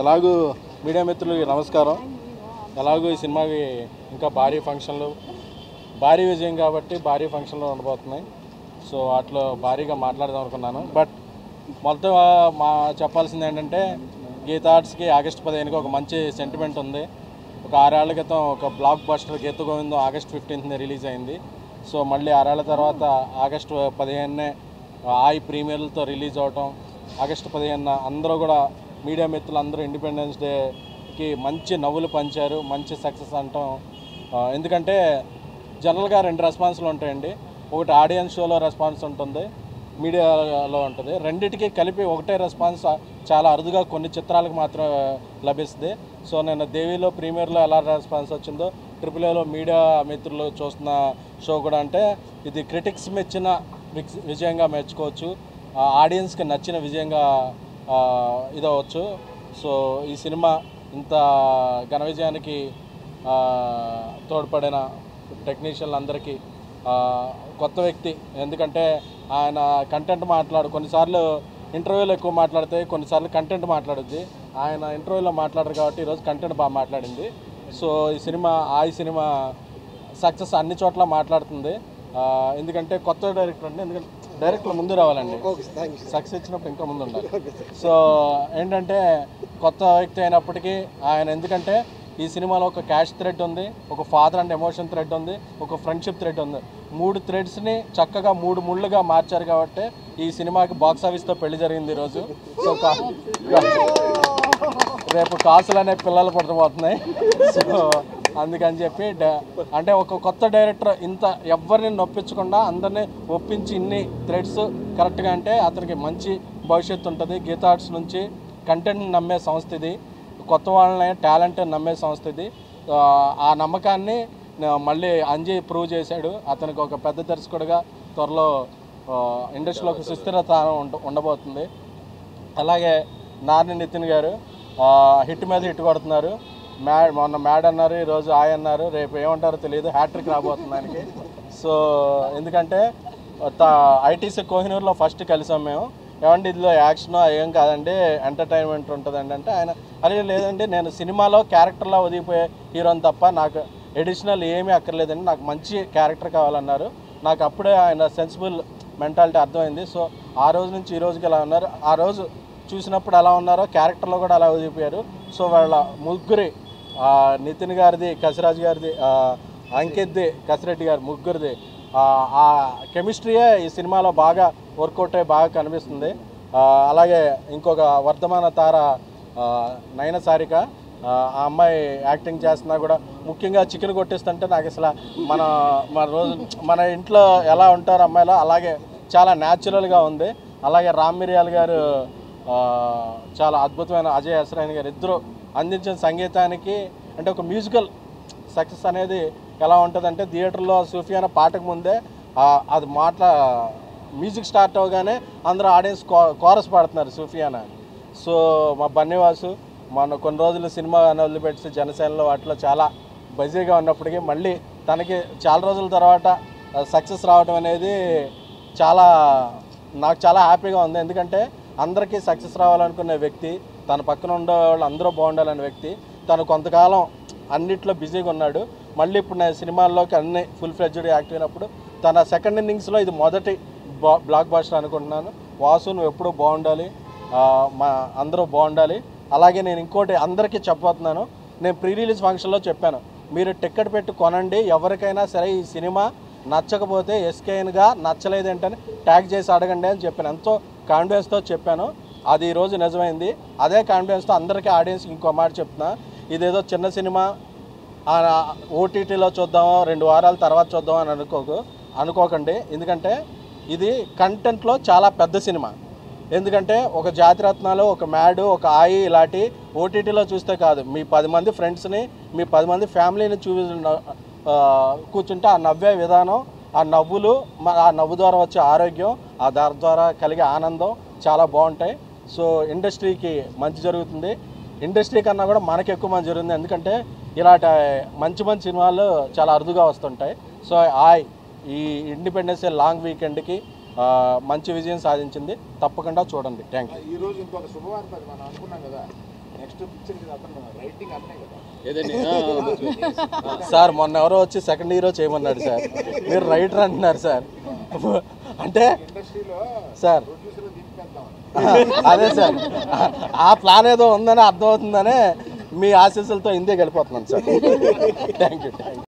ఎలాగూ మీడియా మిత్రులకి నమస్కారం. ఎలాగూ ఈ సినిమాకి ఇంకా భారీ ఫంక్షన్లు, భారీ విజయం కాబట్టి భారీ ఫంక్షన్లు ఉండబోతున్నాయి. సో వాటిలో భారీగా మాట్లాడదాం అనుకున్నాను. బట్ మొత్తం చెప్పాల్సింది ఏంటంటే, గీతా ఆర్ట్స్కి ఆగస్టు 15కి ఒక మంచి సెంటిమెంట్ ఉంది. ఒక 6 ఏళ్ల క్రితం ఒక బ్లాక్ బస్టర్ గీత గోవిందం ఆగస్టు 15న రిలీజ్ అయింది. సో మళ్ళీ 6 ఏళ్ల తర్వాత ఆగస్టు 15నే ఆయి ప్రీమియర్లతో రిలీజ్ అవటం, ఆగస్టు 15న అందరూ కూడా మీడియా మిత్రులు అందరూ ఇండిపెండెన్స్ డేకి మంచి నవ్వులు పంచారు, మంచి సక్సెస్ అంటాం. ఎందుకంటే జనరల్గా 2 రెస్పాన్స్లు ఉంటాయండి. ఒకటి ఆడియన్స్ షోలో రెస్పాన్స్ ఉంటుంది, మీడియాలో ఉంటుంది. రెండింటికి కలిపి ఒకటే రెస్పాన్స్ చాలా అరుదుగా కొన్ని చిత్రాలకు మాత్రం లభిస్తుంది. సో నేను దేవిలో ప్రీమియర్లో ఎలా రెస్పాన్స్ వచ్చిందో AAAలో మీడియా మిత్రులు చూస్తున్న షో కూడా, అంటే ఇది క్రిటిక్స్ మెచ్చిన విజయంగా మెచ్చుకోవచ్చు, ఆడియన్స్కి నచ్చిన విజయంగా ఇదవచ్చు. సో ఈ సినిమా ఇంత ఘన విజయానికి తోడ్పడిన టెక్నీషియన్లందరికీ, కొత్త వ్యక్తి ఎందుకంటే ఆయన కంటెంట్ కొన్నిసార్లు ఇంటర్వ్యూలో ఎక్కువ మాట్లాడితే కొన్నిసార్లు కంటెంట్ మాట్లాడుద్ది. ఆయన ఇంటర్వ్యూలో మాట్లాడరు కాబట్టి ఈరోజు కంటెంట్ బాగా మాట్లాడింది. సో ఈ సినిమా సక్సెస్ అన్ని చోట్ల మాట్లాడుతుంది. ఎందుకంటే కొత్త డైరెక్టర్ అండి, ఎందుకంటే డైరెక్టర్ ముందు రావాలండి, సక్సెస్ ఇచ్చినప్పుడు ఇంకా ముందు ఉండాలి. సో ఏంటంటే కొత్త వ్యక్తి అయినప్పటికీ ఆయన, ఎందుకంటే ఈ సినిమాలో ఒక క్యాష్ థ్రెడ్ ఉంది, ఒక ఫాదర్ అండ్ ఎమోషన్ థ్రెడ్ ఉంది, ఒక ఫ్రెండ్షిప్ థ్రెడ్ ఉంది. 3 థ్రెడ్స్ని చక్కగా 3 ముళ్ళుగా మార్చారు కాబట్టి ఈ సినిమాకి బాక్స్ ఆఫీస్తో పెళ్లి జరిగింది ఈరోజు. సో రేపు కాసులు అనే పిల్లలు పుట్టబోతున్నాయి. సో అందుకని చెప్పి అంటే ఒక కొత్త డైరెక్టర్ ఇంత ఎవరిని నొప్పించకుండా అందరినీ ఒప్పించి ఇన్ని థ్రెడ్స్ కరెక్ట్గా అంటే అతనికి మంచి భవిష్యత్తు ఉంటుంది. గీతా ఆర్ట్స్ నుంచి కంటెంట్ని నమ్మే సంస్థ ఇది, కొత్త వాళ్ళని టాలెంట్ నమ్మే సంస్థ ఇది. ఆ నమ్మకాన్ని మళ్ళీ అంజీ ప్రూవ్ చేశాడు. అతనికి ఒక పెద్ద దర్శకుడిగా త్వరలో ఇండస్ట్రీలో ఒక సుస్థిరత ఉండబోతుంది. అలాగే నార్ని నితిన్ గారు హిట్ మీద హిట్ కొడుతున్నారు. మొన్న మ్యాడ్ అన్నారు, ఈరోజు ఆయ అన్నారు, రేపు ఏమంటారో తెలియదు, హ్యాట్రిక్ రాబోతుంది ఆయనకి. సో ఎందుకంటే ఐటీసీ కోహినూర్లో ఫస్ట్ కలిసాం మేము. ఏమంటే ఇందులో యాక్షన్ ఏం కాదండి, ఎంటర్టైన్మెంట్ ఉంటుందండి అంటే, ఆయన అదే లేదండి, నేను సినిమాలో క్యారెక్టర్లో ఒదిగిపోయే హీరోని తప్ప నాకు ఎడిషనల్ ఏమీ అక్కర్లేదండి, నాకు మంచి క్యారెక్టర్ కావాలన్నారు. నాకు అప్పుడే ఆయన సెన్సిబుల్ మెంటాలిటీ అర్థమైంది. సో ఆ రోజు నుంచి ఈ రోజుకి ఎలా ఉన్నారు, ఆ రోజు చూసినప్పుడు ఎలా ఉన్నారో క్యారెక్టర్లో కూడా అలా ఒదిగిపోయారు. సో వాళ్ళ ముగ్గురి, నితిన్ గారిది, కసిరాజ్ గారిది, అంకిత్ది, కసిరెడ్డి గారి ముగ్గురిది ఆ కెమిస్ట్రీయే ఈ సినిమాలో బాగా వర్కౌట్ అయ్యి బాగా కనిపిస్తుంది. అలాగే ఇంకొక వర్ధమాన తార నయన సారిక, ఆ అమ్మాయి యాక్టింగ్ చేస్తున్నా కూడా, ముఖ్యంగా చికెన్ కొట్టిస్తుంటే నాకు అసలు మన ఇంట్లో ఎలా ఉంటారో అమ్మాయిలో అలాగే చాలా న్యాచురల్గా ఉంది. అలాగే రామ్ మిరియాల్ గారు, చాలా అద్భుతమైన అజయ్ హసరైన్ గారు, ఇద్దరు అందించిన సంగీతానికి, అంటే ఒక మ్యూజికల్ సక్సెస్ అనేది ఎలా ఉంటుందంటే, థియేటర్లో సూఫియానా పాటకు ముందే అది మ్యూజిక్ స్టార్ట్ అవగానే అందరూ ఆడియన్స్ కోరస్ పాడుతున్నారు సూఫియానా. సో మా బన్నీవాసు మన కొన్ని రోజులు సినిమా వదిలిపెట్టి జనసేనలో వాటిలో చాలా బిజీగా ఉన్నప్పటికీ మళ్ళీ తనకి చాలా రోజుల తర్వాత సక్సెస్ రావడం అనేది నాకు చాలా హ్యాపీగా ఉంది. ఎందుకంటే అందరికీ సక్సెస్ రావాలనుకునే వ్యక్తి, తన పక్కన ఉండే వాళ్ళు అందరూ బాగుండాలనే వ్యక్తి, తను కొంతకాలం అన్నిట్లో బిజీగా ఉన్నాడు. మళ్ళీ ఇప్పుడు నేను సినిమాల్లోకి అన్ని ఫుల్ ఫ్లెడ్జ్డ్ యాక్టివ్ అయినప్పుడు తన సెకండ్ ఇన్నింగ్స్లో ఇది మొదటి బ్లాక్ బస్టర్ అనుకుంటున్నాను. వాసు నువ్వు ఎప్పుడూ బాగుండాలి, అందరూ బాగుండాలి. అలాగే నేను ఇంకోటి అందరికీ చెప్పబోతున్నాను, నేను ప్రీ రిలీజ్ ఫంక్షన్లో చెప్పాను, మీరు టికెట్ పెట్టి కొనండి, ఎవరికైనా సరే ఈ సినిమా నచ్చకపోతే ఎస్కేఎన్గా నచ్చలేదేంటని ట్యాగ్ చేసి అడగండి అని చెప్పాను. ఎంతో కాన్ఫిడెన్స్తో చెప్పాను. అది ఈరోజు నిజమైంది. అదే కాన్ఫిడెన్స్తో అందరికీ ఆడియన్స్కి ఇంకో మాట చెప్తున్నా, ఇదేదో చిన్న సినిమా ఓటీటీలో చూద్దామో 2 వారాల తర్వాత చూద్దాం అని అనుకోకండి. ఎందుకంటే ఇది కంటెంట్లో చాలా పెద్ద సినిమా. ఎందుకంటే ఒక జాతిరత్నాలు, ఒక మ్యాడ్, ఒక ఆయి ఇలాంటి ఓటీటీలో చూస్తే కాదు, మీ 10 మంది ఫ్రెండ్స్ని, మీ 10 మంది ఫ్యామిలీని కూర్చుంటే ఆ నవ్వే విధానం, ఆ నవ్వు ద్వారా వచ్చే ఆరోగ్యం, ఆ దాని ద్వారా కలిగే ఆనందం చాలా బాగుంటాయి. సో ఇండస్ట్రీకి మంచి జరుగుతుంది, ఇండస్ట్రీ కన్నా కూడా మనకి ఎక్కువ మంచి జరుగుతుంది. ఎందుకంటే ఇలాంటి మంచి సినిమాలు చాలా అరుదుగా వస్తుంటాయి. సో ఈ ఇండిపెండెన్స్ డే లాంగ్ వీకెండ్కి మంచి విజయం సాధించింది. తప్పకుండా చూడండి. Thank you. ఈరోజు ఇంకొక శుభవార్త మనం అనుకున్నాం కదా, నెక్స్ట్ పిక్చర్కి అతను రైటింగ్ అతనే కదా సార్. మొన్న ఎవరో వచ్చి సెకండ్ హీరో చేయమన్నాడు సార్. మీరు రైటర్ అంటున్నారు సార్. అంటే ఇండస్ట్రీలో సార్ ప్రొడ్యూసర్లు దింపేద్దామని. అదే సార్, ఆ ప్లాన్ ఏదో ఉందని అర్థమవుతుందనే మీ ఆశీస్సులతో ఇందే గడిపోతున్నాను సార్. Thank you.